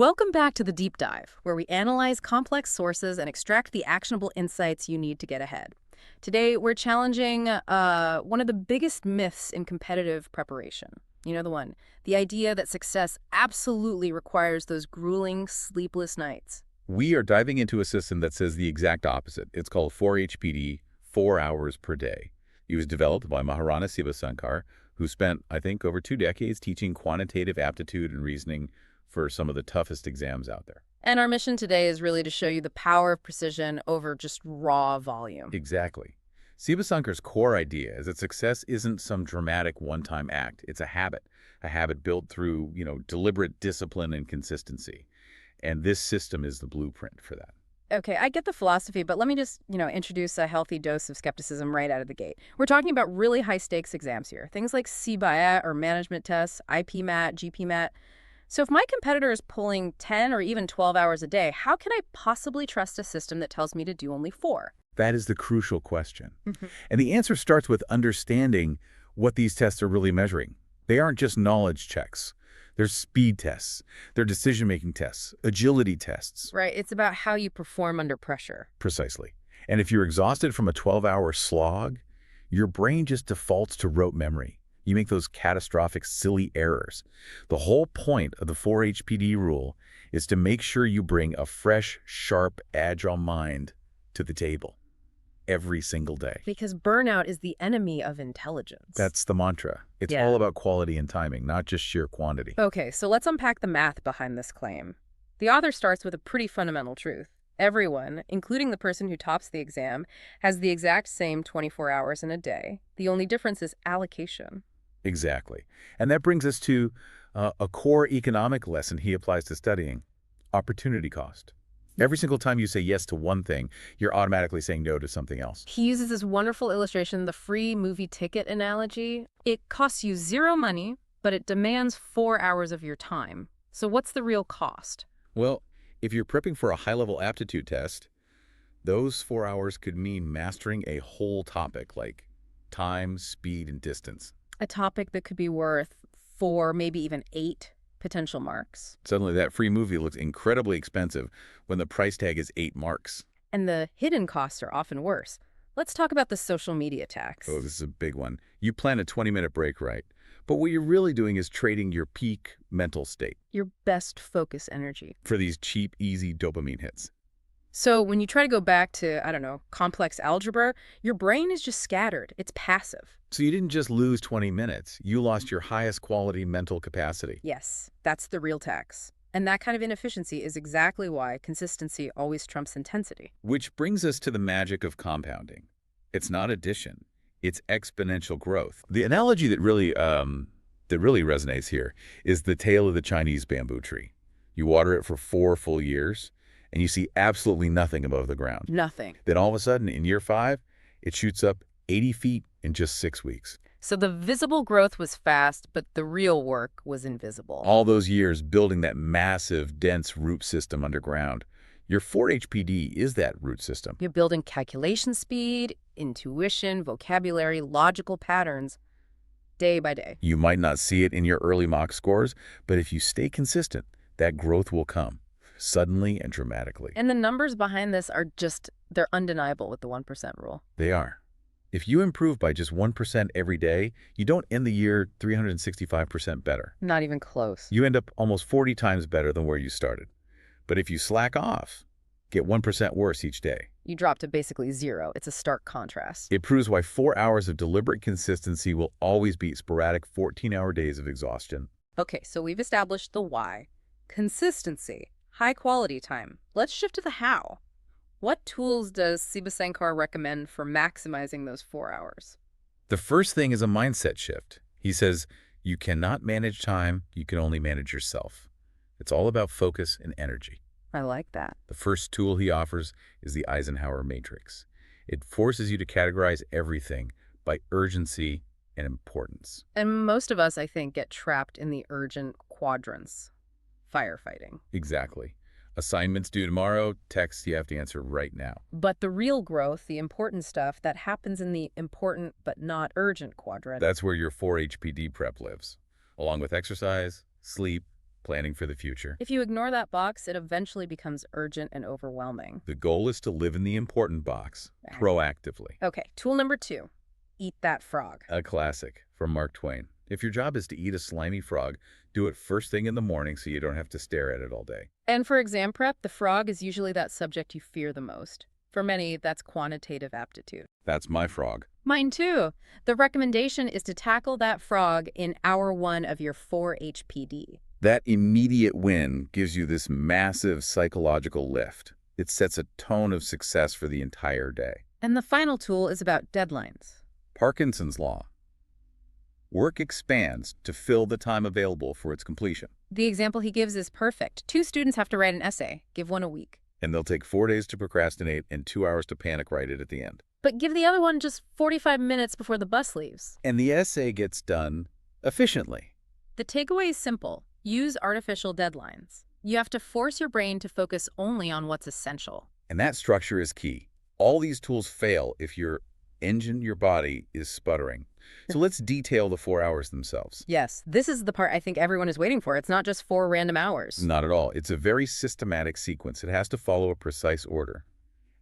Welcome back to the Deep Dive, where we analyze complex sources and extract the actionable insights you need to get ahead. Today, we're challenging one of the biggest myths in competitive preparation. You know the one, the idea that success absolutely requires those grueling, sleepless nights. We are diving into a system that says the exact opposite. It's called 4-HPD, 4 hours per day. It was developed by Maharana Sivasankar, who spent, I think, over 2 decades teaching quantitative aptitude and reasoning for some of the toughest exams out there. And our mission today is really to show you the power of precision over just raw volume. Exactly. Sivasankar's core idea is that success isn't some dramatic one-time act. It's a habit built through, deliberate discipline and consistency. And this system is the blueprint for that. Okay, I get the philosophy, but let me just, introduce a healthy dose of skepticism right out of the gate. We're talking about really high-stakes exams here. Things like CBIA or management tests, IPMAT, GPMAT. So if my competitor is pulling 10 or even 12 hours a day, how can I possibly trust a system that tells me to do only 4? That is the crucial question. And the answer starts with understanding what these tests are really measuring. They aren't just knowledge checks. They're speed tests. They're decision-making tests, agility tests. Right, it's about how you perform under pressure. Precisely. And if you're exhausted from a 12-hour slog, your brain just defaults to rote memory. You make those catastrophic, silly errors. The whole point of the 4-HPD rule is to make sure you bring a fresh, sharp, agile mind to the table every single day. Because burnout is the enemy of intelligence. That's the mantra. It's all about quality and timing, not just sheer quantity. Okay, so let's unpack the math behind this claim. The author starts with a pretty fundamental truth. Everyone, including the person who tops the exam, has the exact same 24 hours in a day. The only difference is allocation. Exactly. And that brings us to a core economic lesson he applies to studying: opportunity cost. Every single time you say yes to one thing, you're automatically saying no to something else. He uses this wonderful illustration, the free movie ticket analogy. It costs you 0 money, but it demands 4 hours of your time. So what's the real cost? Well, if you're prepping for a high-level aptitude test, those 4 hours could mean mastering a whole topic like time, speed, and distance. A topic that could be worth 4, maybe even 8 potential marks. Suddenly, that free movie looks incredibly expensive when the price tag is 8 marks. And the hidden costs are often worse. Let's talk about the social media tax. Oh, this is a big one. You plan a 20-minute break, right? But what you're really doing is trading your peak mental state Your best focus energy. for these cheap, easy dopamine hits. So when you try to go back to, I don't know, complex algebra, your brain is just scattered. It's passive. So you didn't just lose 20 minutes. You lost your highest quality mental capacity. Yes, that's the real tax. And that kind of inefficiency is exactly why consistency always trumps intensity. Which brings us to the magic of compounding. It's not addition. It's exponential growth. The analogy that really resonates here is the tale of the Chinese bamboo tree. You water it for 4 full years, and you see absolutely nothing above the ground. Nothing. Then all of a sudden, in year 5, it shoots up 80 feet in just 6 weeks. So the visible growth was fast, but the real work was invisible. All those years building that massive, dense root system underground. Your 4-HPD is that root system. You're building calculation speed, intuition, vocabulary, logical patterns, day by day. You might not see it in your early mock scores, but if you stay consistent, that growth will come, suddenly and dramatically. And the numbers behind this are they're undeniable with the 1% rule. They are. If you improve by just 1% every day, you don't end the year 365% better. Not even close. You end up almost 40 times better than where you started. But if you slack off, get 1% worse each day. You drop to basically 0. It's a stark contrast. It proves why 4 hours of deliberate consistency will always beat sporadic 14-hour days of exhaustion. Okay, so we've established the why. Consistency, high quality time. Let's shift to the how. What tools does Sivasankar recommend for maximizing those 4 hours? The first thing is a mindset shift. He says, you cannot manage time, you can only manage yourself. It's all about focus and energy. I like that. The first tool he offers is the Eisenhower matrix. It forces you to categorize everything by urgency and importance. And most of us, I think, get trapped in the urgent quadrants. Firefighting. Exactly. Assignments due tomorrow, texts you have to answer right now. But the real growth, the important stuff, that happens in the important but not urgent quadrant. That's where your 4-HPD prep lives, along with exercise, sleep, planning for the future. If you ignore that box, it eventually becomes urgent and overwhelming. The goal is to live in the important box proactively. Okay, tool number 2, eat that frog. A classic from Mark Twain. If your job is to eat a slimy frog, do it first thing in the morning so you don't have to stare at it all day. And for exam prep, the frog is usually that subject you fear the most. For many, that's quantitative aptitude. That's my frog. Mine too. The recommendation is to tackle that frog in hour 1 of your 4-HPD. That immediate win gives you this massive psychological lift. It sets a tone of success for the entire day. And the final tool is about deadlines. Parkinson's law. Work expands to fill the time available for its completion. The example he gives is perfect. 2 students have to write an essay. Give one a week. And they'll take 4 days to procrastinate and 2 hours to panic write it at the end. But give the other one just 45 minutes before the bus leaves. And the essay gets done efficiently. The takeaway is simple. Use artificial deadlines. You have to force your brain to focus only on what's essential. And that structure is key. All these tools fail if your engine, your body, is sputtering. So let's detail the 4 hours themselves. Yes, this is the part I think everyone is waiting for. It's not just 4 random hours. Not at all. It's a very systematic sequence. It has to follow a precise order.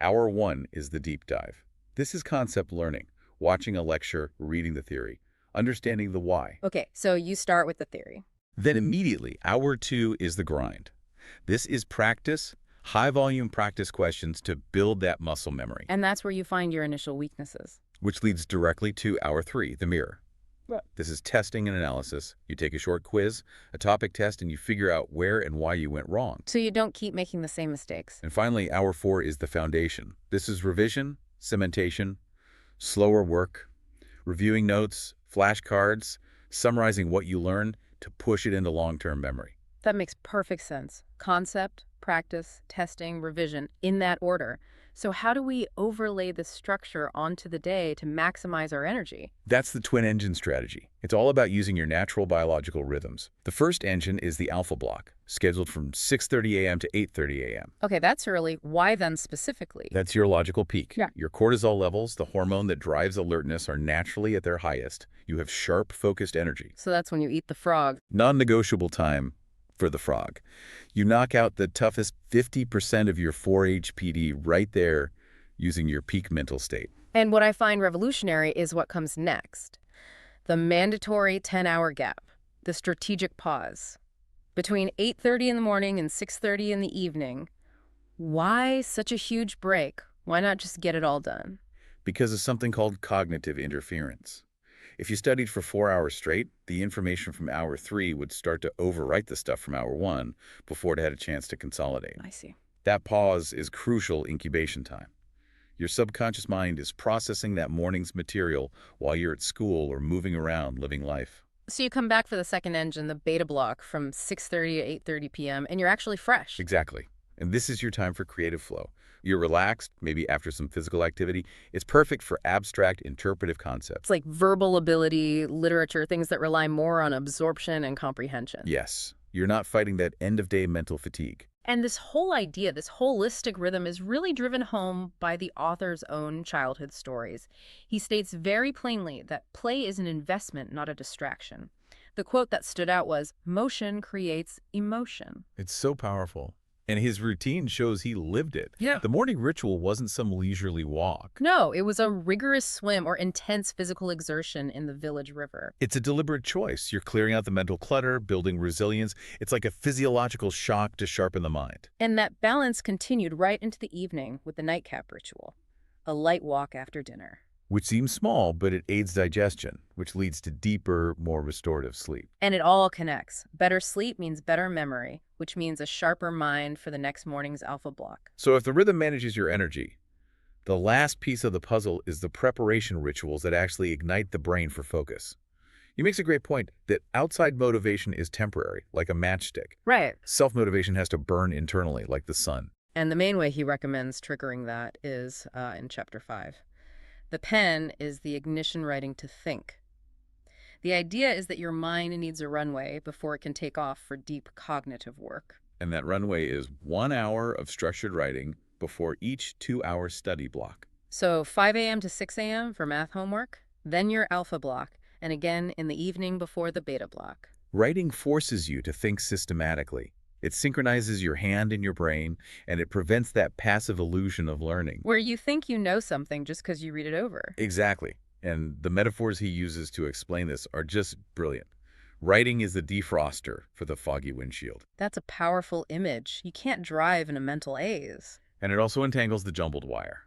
Hour 1 is the deep dive. This is concept learning, watching a lecture, reading the theory, understanding the why. Okay, so you start with the theory. Then immediately, hour 2 is the grind. This is practice, high-volume practice questions to build that muscle memory. And that's where you find your initial weaknesses. Which leads directly to hour 3, the mirror. This is testing and analysis. You take a short quiz, a topic test, and you figure out where and why you went wrong. So you don't keep making the same mistakes. And finally, hour 4 is the foundation. This is revision, cementation, slower work, reviewing notes, flashcards, summarizing what you learned to push it into long-term memory. That makes perfect sense. Concept, practice, testing, revision, in that order. So how do we overlay this structure onto the day to maximize our energy? That's the twin engine strategy. It's all about using your natural biological rhythms. The first engine is the alpha block, scheduled from 6:30 a.m. to 8:30 a.m. Okay, that's early. Why then specifically? That's your logical peak. Yeah. Your cortisol levels, the hormone that drives alertness, are naturally at their highest. You have sharp, focused energy. So that's when you eat the frog. Non-negotiable time for the frog. You knock out the toughest 50% of your 4-HPD right there using your peak mental state. And what I find revolutionary is what comes next. The mandatory 10-hour gap, the strategic pause. Between 8:30 in the morning and 6:30 in the evening, why such a huge break? Why not just get it all done? Because of something called cognitive interference. If you studied for 4 hours straight, the information from hour 3 would start to overwrite the stuff from hour 1 before it had a chance to consolidate. I see. That pause is crucial incubation time. Your subconscious mind is processing that morning's material while you're at school or moving around living life. So you come back for the second engine, the beta block, from 6:30 to 8:30 p.m., and you're actually fresh. Exactly. And this is your time for creative flow. You're relaxed, maybe after some physical activity. It's perfect for abstract, interpretive concepts. It's like verbal ability, literature, things that rely more on absorption and comprehension. Yes, you're not fighting that end-of-day mental fatigue. And this whole idea, this holistic rhythm is really driven home by the author's own childhood stories. He states very plainly that play is an investment, not a distraction. The quote that stood out was, "Motion creates emotion." It's so powerful. And his routine shows he lived it. Yeah. The morning ritual wasn't some leisurely walk. No, it was a rigorous swim or intense physical exertion in the village river. It's a deliberate choice. You're clearing out the mental clutter, building resilience. It's like a physiological shock to sharpen the mind. And that balance continued right into the evening with the nightcap ritual, a light walk after dinner. Which seems small, but it aids digestion, which leads to deeper, more restorative sleep. And it all connects. Better sleep means better memory, which means a sharper mind for the next morning's alpha block. So if the rhythm manages your energy, the last piece of the puzzle is the preparation rituals that actually ignite the brain for focus. He makes a great point that outside motivation is temporary, like a matchstick. Right. Self-motivation has to burn internally, like the sun. And the main way he recommends triggering that is in Chapter 5. The pen is the ignition writing to think. The idea is that your mind needs a runway before it can take off for deep cognitive work. And that runway is 1 hour of structured writing before each 2-hour study block. So 5 a.m. to 6 a.m. for math homework, then your alpha block, and again in the evening before the beta block. Writing forces you to think systematically. It synchronizes your hand and your brain, and it prevents that passive illusion of learning. Where you think you know something just because you read it over. Exactly. And the metaphors he uses to explain this are just brilliant. Writing is the defroster for the foggy windshield. That's a powerful image. You can't drive in a mental haze. And it also entangles the jumbled wire.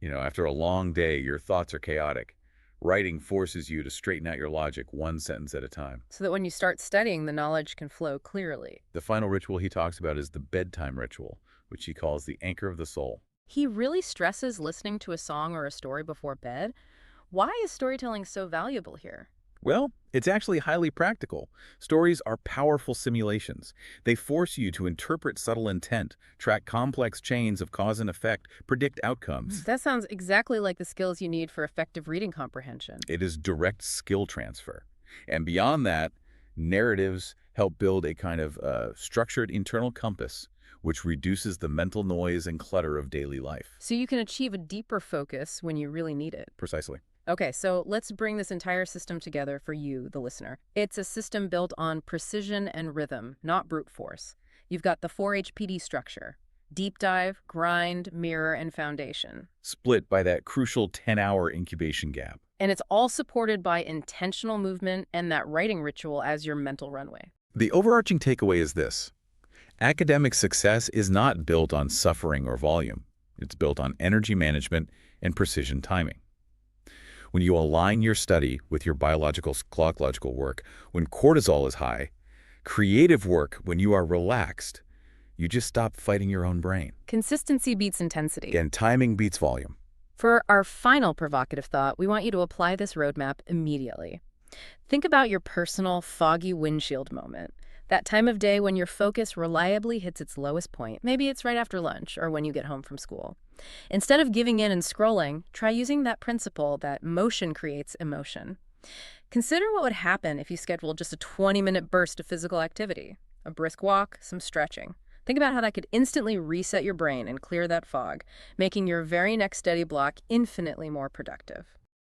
After a long day, your thoughts are chaotic. Writing forces you to straighten out your logic one sentence at a time. So that when you start studying, the knowledge can flow clearly. The final ritual he talks about is the bedtime ritual, which he calls the anchor of the soul. He really stresses listening to a song or a story before bed. Why is storytelling so valuable here? Well, it's actually highly practical. Stories are powerful simulations. They force you to interpret subtle intent, track complex chains of cause and effect, predict outcomes. That sounds exactly like the skills you need for effective reading comprehension. It is direct skill transfer. And beyond that, narratives help build a kind of structured internal compass, which reduces the mental noise and clutter of daily life. So you can achieve a deeper focus when you really need it. Precisely. Okay, so let's bring this entire system together for you, the listener. It's a system built on precision and rhythm, not brute force. You've got the 4-HPD structure: deep dive, grind, mirror, and foundation. Split by that crucial 10-hour incubation gap. And it's all supported by intentional movement and that writing ritual as your mental runway. The overarching takeaway is this: academic success is not built on suffering or volume. It's built on energy management and precision timing. When you align your study with your biological clockological work, when cortisol is high, creative work when you are relaxed, you just stop fighting your own brain. Consistency beats intensity. And timing beats volume. For our final provocative thought, we want you to apply this roadmap immediately. Think about your personal foggy windshield moment. That time of day when your focus reliably hits its lowest point. Maybe it's right after lunch or when you get home from school. Instead of giving in and scrolling, try using that principle that motion creates emotion. Consider what would happen if you scheduled just a 20-minute burst of physical activity. A brisk walk, some stretching. Think about how that could instantly reset your brain and clear that fog, making your very next study block infinitely more productive.